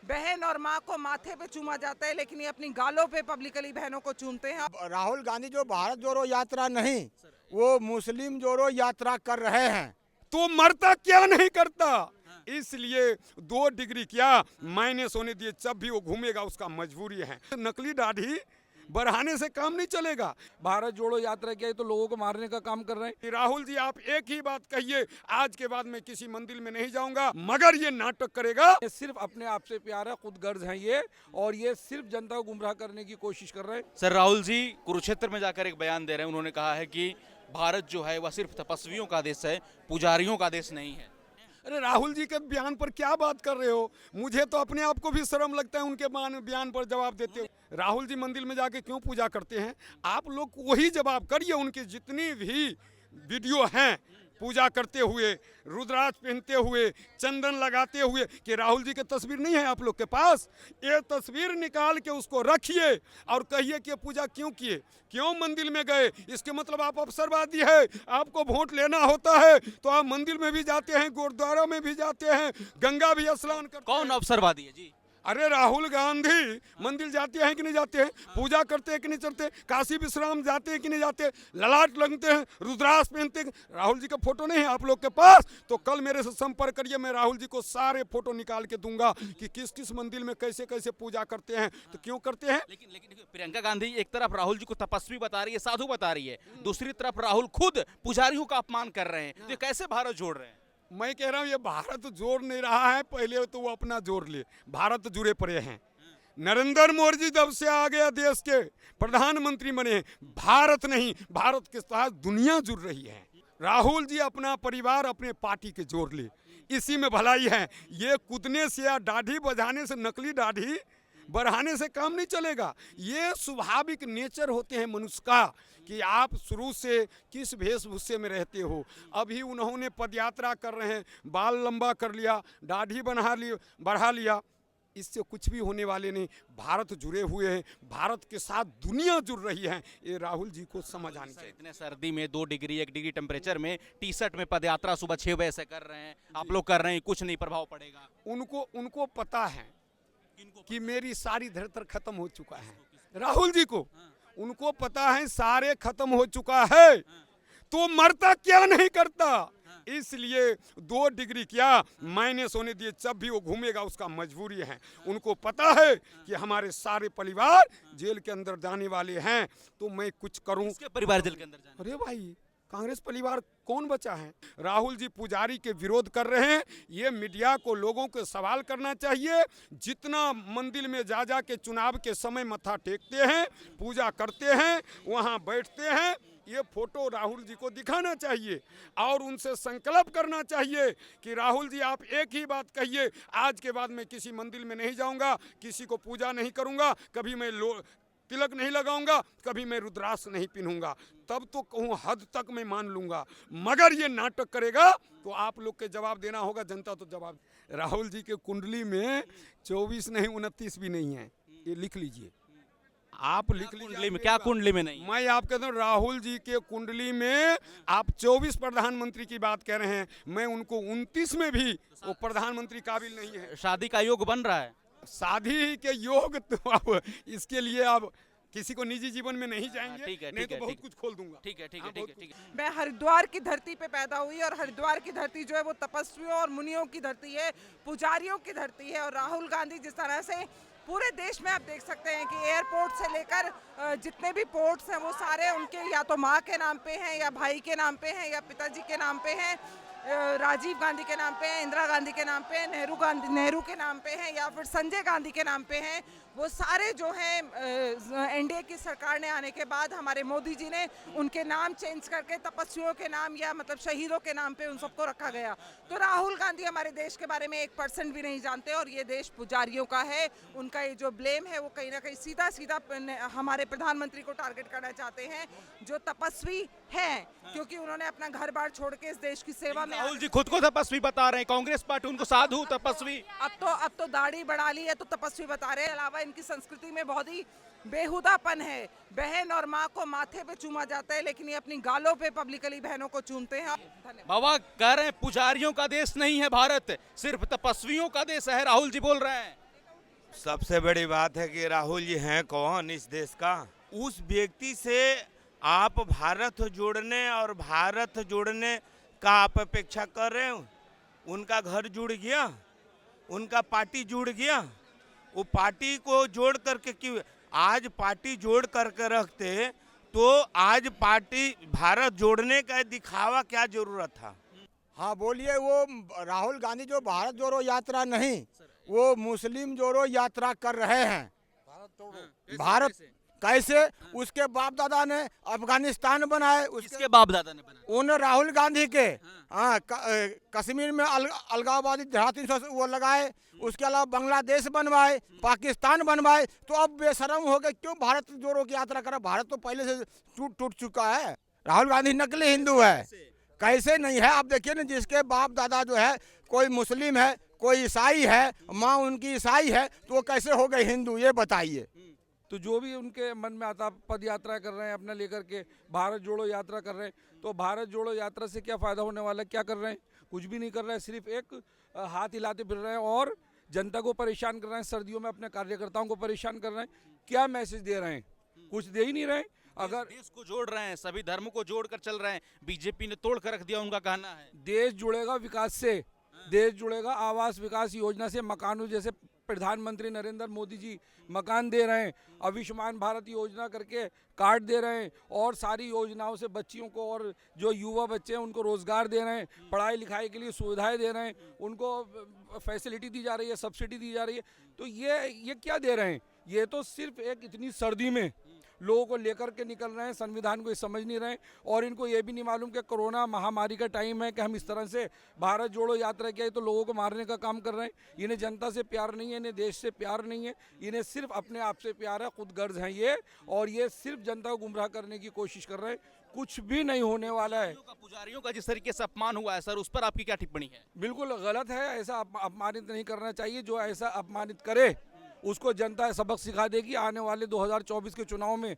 बहन और माँ को माथे पे चूमा जाता है, लेकिन ये अपनी गालों पे पब्लिकली बहनों को चूमते हैं। राहुल गांधी जो भारत जोड़ो यात्रा नहीं, वो मुस्लिम जोड़ो यात्रा कर रहे हैं। तो मरता क्या नहीं करता, इसलिए 2 डिग्री क्या माइनस होने दिए, जब भी वो घूमेगा उसका मजबूरी है। नकली दाढ़ी बढ़ाने से काम नहीं चलेगा। भारत जोड़ो यात्रा किया है तो लोगों को मारने का काम कर रहे हैं। राहुल जी आप एक ही बात कहिए, आज के बाद मैं किसी मंदिर में नहीं जाऊंगा, मगर ये नाटक करेगा। ये सिर्फ अपने आप से प्यार है, खुद गर्ज हैं ये, और ये सिर्फ जनता को गुमराह करने की कोशिश कर रहे हैं। सर राहुल जी कुरुक्षेत्र में जाकर एक बयान दे रहे हैं। उन्होंने कहा है कि भारत जो है वह सिर्फ तपस्वियों का देश है, पुजारियों का देश नहीं है। अरे राहुल जी के बयान पर क्या बात कर रहे हो? मुझे तो अपने आप को भी शर्म लगता है उनके बयान पर जवाब देते हो। राहुल जी मंदिर में जाके क्यों पूजा करते हैं? आप लोग वही जवाब करिए। उनकी जितनी भी वीडियो हैं पूजा करते हुए, रुद्राक्ष पहनते हुए, चंदन लगाते हुए, कि राहुल जी की तस्वीर नहीं है आप लोग के पास? ये तस्वीर निकाल के उसको रखिए और कहिए कि पूजा क्यों किए, क्यों मंदिर में गए। इसके मतलब आप अवसरवादी है। आपको वोट लेना होता है तो आप मंदिर में भी जाते हैं, गुरुद्वारा में भी जाते हैं, गंगा भी स्नान करते हैं। कौन अवसरवादी है जी? अरे राहुल गांधी मंदिर जाते हैं कि नहीं जाते हैं? पूजा करते हैं कि नहीं करते? काशी विश्राम जाते हैं कि नहीं जाते? ललाट लगते हैं, रुद्राक्ष पहनते हैं। राहुल जी का फोटो नहीं है आप लोग के पास? तो कल मेरे से संपर्क करिए, मैं राहुल जी को सारे फोटो निकाल के दूंगा कि किस किस मंदिर में कैसे कैसे पूजा करते हैं, तो क्यों करते हैं। लेकिन प्रियंका गांधी एक तरफ राहुल जी को तपस्वी बता रही है, साधु बता रही है, दूसरी तरफ राहुल खुद पुजारियों का अपमान कर रहे हैं। तो कैसे भारत जोड़ रहे हैं? मैं कह रहा हूँ ये भारत जोड़ नहीं रहा है, पहले तो वो अपना जोड़ ले। भारत जुड़े पड़े हैं। नरेंद्र मोदी जब से आ गया देश के प्रधानमंत्री बने, भारत नहीं, भारत के साथ दुनिया जुड़ रही है। राहुल जी अपना परिवार, अपने पार्टी के जोड़ ले, इसी में भलाई है। ये कूदने से या दाढ़ी बजाने से, नकली दाढ़ी बढ़ाने से काम नहीं चलेगा। ये स्वाभाविक नेचर होते हैं मनुष्य का कि आप शुरू से किस वेशभूषे में रहते हो। अभी उन्होंने पदयात्रा कर रहे हैं, बाल लंबा कर लिया, दाढ़ी बढ़ा लिया, इससे कुछ भी होने वाले नहीं। भारत जुड़े हुए हैं, भारत के साथ दुनिया जुड़ रही है। ये राहुल जी को समझ आनी चाहिए। इतने सर्दी में 2 डिग्री 1 डिग्री टेम्परेचर में टी शर्ट में पदयात्रा सुबह 6 बजे से कर रहे हैं, आप लोग कर रहे हैं, कुछ नहीं प्रभाव पड़ेगा? उनको पता है कि मेरी सारी धरतर खत्म हो चुका है। राहुल जी को उनको पता है सारे खत्म हो चुका है, तो मरता क्या नहीं करता, इसलिए 2 डिग्री क्या माइनस होने दिए, जब भी वो घूमेगा उसका मजबूरी है। उनको पता है कि हमारे सारे परिवार जेल के अंदर जाने वाले हैं, तो मैं कुछ करूं। किसके परिवार जेल के अंदर जाने? अरे भाई, कांग्रेस परिवार कौन बचा है? राहुल जी पुजारी के विरोध कर रहे हैं। ये मीडिया को, लोगों को सवाल करना चाहिए। जितना मंदिर में जा के चुनाव के समय मत्था टेकते हैं, पूजा करते हैं, वहाँ बैठते हैं, ये फोटो राहुल जी को दिखाना चाहिए और उनसे संकल्प करना चाहिए कि राहुल जी आप एक ही बात कहिए, आज के बाद मैं किसी मंदिर में नहीं जाऊंगा, किसी को पूजा नहीं करूंगा, कभी मैं तिलक नहीं लगाऊंगा, कभी मैं रुद्राक्ष नहीं पहनूंगा, तब तो कहूँ हद तक मैं मान लूंगा। मगर ये नाटक करेगा तो आप लोग के जवाब देना होगा, जनता तो जवाब। राहुल जी के कुंडली में 24 नहीं 29 भी नहीं है, ये लिख लीजिए, आप लिख लीजिए। कुंडली में क्या? कुंडली में नहीं? मैं आप कहता हूँ राहुल जी के कुंडली में आप 24 प्रधानमंत्री की बात कह रहे हैं, मैं उनको 29 में भी वो प्रधानमंत्री काबिल नहीं है। शादी का योग बन रहा है? शादी के योग तो अब इसके लिए आप किसी को निजी जीवन में नहीं जाएंगे। ठीक है, नहीं तो बहुत कुछ खोल दूंगा। ठीक है। मैं हरिद्वार की धरती पे पैदा हुई और हरिद्वार की धरती जो है वो तपस्वियों और मुनियों की धरती है, पुजारियों की धरती है। और राहुल गांधी जिस तरह से पूरे देश में आप देख सकते हैं कि एयरपोर्ट से लेकर जितने भी पोर्ट्स हैं वो सारे उनके या तो माँ के नाम पे हैं, या भाई के नाम पे हैं, या पिताजी के नाम पे हैं, राजीव गांधी के नाम पे हैं, इंदिरा गांधी के नाम पे हैं, नेहरू के नाम पे हैं, या फिर संजय गांधी के नाम पे हैं। वो सारे जो हैं एनडीए की सरकार ने आने के बाद हमारे मोदी जी ने उनके नाम चेंज करके तपस्वियों के नाम, या मतलब शहीदों के नाम पे उन सबको रखा गया। तो राहुल गांधी हमारे देश के बारे में 1% भी नहीं जानते, और ये देश पुजारियों का है। उनका ये जो ब्लेम है वो कहीं ना कहीं सीधा सीधा हमारे प्रधानमंत्री को टारगेट करना चाहते हैं, जो तपस्वी हैं, क्योंकि उन्होंने अपना घर बार छोड़ के इस देश की सेवा में। राहुल जी खुद को तपस्वी बता रहे हैं, कांग्रेस पार्टी उनको साधु तपस्वी। अब तो दाढ़ी बढ़ा ली है तो तपस्वी बता रहे हैं। अलावा इनकी संस्कृति में बहुत ही बेहुदापन है। बहन और माँ को माथे पे चूमा जाता है, लेकिन ये अपनी गालों पे पब्लिकली बहनों को चूमते हैं। धन्यवाद। बाबा कह रहे हैं पुजारियों का देश नहीं है भारत, सिर्फ तपस्वियों का देश है, राहुल जी बोल रहे हैं। सबसे बड़ी बात है कि राहुल जी हैं कौन इस देश का। उस व्यक्ति से आप भारत जोड़ने और भारत जोड़ने का आप अपेक्षा कर रहे हो। उनका घर जुड़ गया, उनका पार्टी जुड़ गया, वो पार्टी को जोड़ करके क्यों, आज पार्टी जोड़ करके रखते तो आज पार्टी भारत जोड़ने का दिखावा क्या जरूरत था। हाँ बोलिए, वो राहुल गांधी जो भारत जोड़ो यात्रा नहीं, वो मुस्लिम जोड़ो यात्रा कर रहे हैं। भारत कैसे? उसके बाप दादा ने अफगानिस्तान बनाए, किसके बाप दादा ने बनाया? उन राहुल गांधी के। हाँ, कश्मीर में अलगाववादी धारा 300 वो लगाए, उसके अलावा बांग्लादेश बनवाए, पाकिस्तान बनवाए। तो अब बेशरम हो गए, क्यों भारत जोड़ो की यात्रा करा? भारत तो पहले से टूट चुका है। राहुल गांधी नकली हिंदू है। कैसे नहीं है? आप देखिए ना, जिसके बाप दादा जो है कोई मुस्लिम है, कोई ईसाई है, माँ उनकी ईसाई है, तो वो कैसे हो गए हिंदू? ये बताइए। तो जो भी उनके मन में आता, पद यात्रा कर रहे हैं अपना लेकर के, भारत जोड़ो यात्रा कर रहे हैं, तो भारत जोड़ो यात्रा से क्या फ़ायदा होने वाला है? क्या कर रहे हैं? कुछ भी नहीं कर रहे हैं, सिर्फ एक हाथ हिलाते फिर रहे हैं और जनता को परेशान कर रहे हैं। सर्दियों में अपने कार्यकर्ताओं को परेशान कर रहे हैं। क्या मैसेज दे रहे हैं? कुछ दे ही नहीं रहे। अगर देश को जोड़ रहे हैं, सभी धर्मों को जोड़कर चल रहे हैं, बीजेपी ने तोड़ कर रख दिया, उनका कहना है। देश जुड़ेगा विकास से, देश जुड़ेगा आवास विकास योजना से। मकानों, जैसे प्रधानमंत्री नरेंद्र मोदी जी मकान दे रहे हैं, आयुष्मान भारत योजना करके कार्ड दे रहे हैं, और सारी योजनाओं से बच्चियों को और जो युवा बच्चे हैं उनको रोजगार दे रहे हैं, पढ़ाई लिखाई के लिए सुविधाएं दे रहे हैं, उनको फैसिलिटी दी जा रही है, सब्सिडी दी जा रही है। तो ये क्या दे रहे हैं? ये तो सिर्फ एक इतनी सर्दी में लोगों को लेकर के निकल रहे हैं, संविधान को ये समझ नहीं रहे हैं, और इनको ये भी नहीं मालूम कि कोरोना महामारी का टाइम है कि हम इस तरह से भारत जोड़ो यात्रा किया है तो लोगों को मारने का काम कर रहे हैं। इन्हें जनता से प्यार नहीं है, इन्हें देश से प्यार नहीं है, इन्हें सिर्फ अपने आप से प्यार है, खुद गर्ज हैं ये, और ये सिर्फ जनता को गुमराह करने की कोशिश कर रहे हैं। कुछ भी नहीं होने वाला है। पुजारियों का जिस तरीके से अपमान हुआ है सर, उस पर आपकी क्या टिप्पणी है? बिल्कुल गलत है, ऐसा अपमानित नहीं करना चाहिए। जो ऐसा अपमानित करे उसको जनता सबक सिखा देगी। आने वाले 2024 के चुनाव में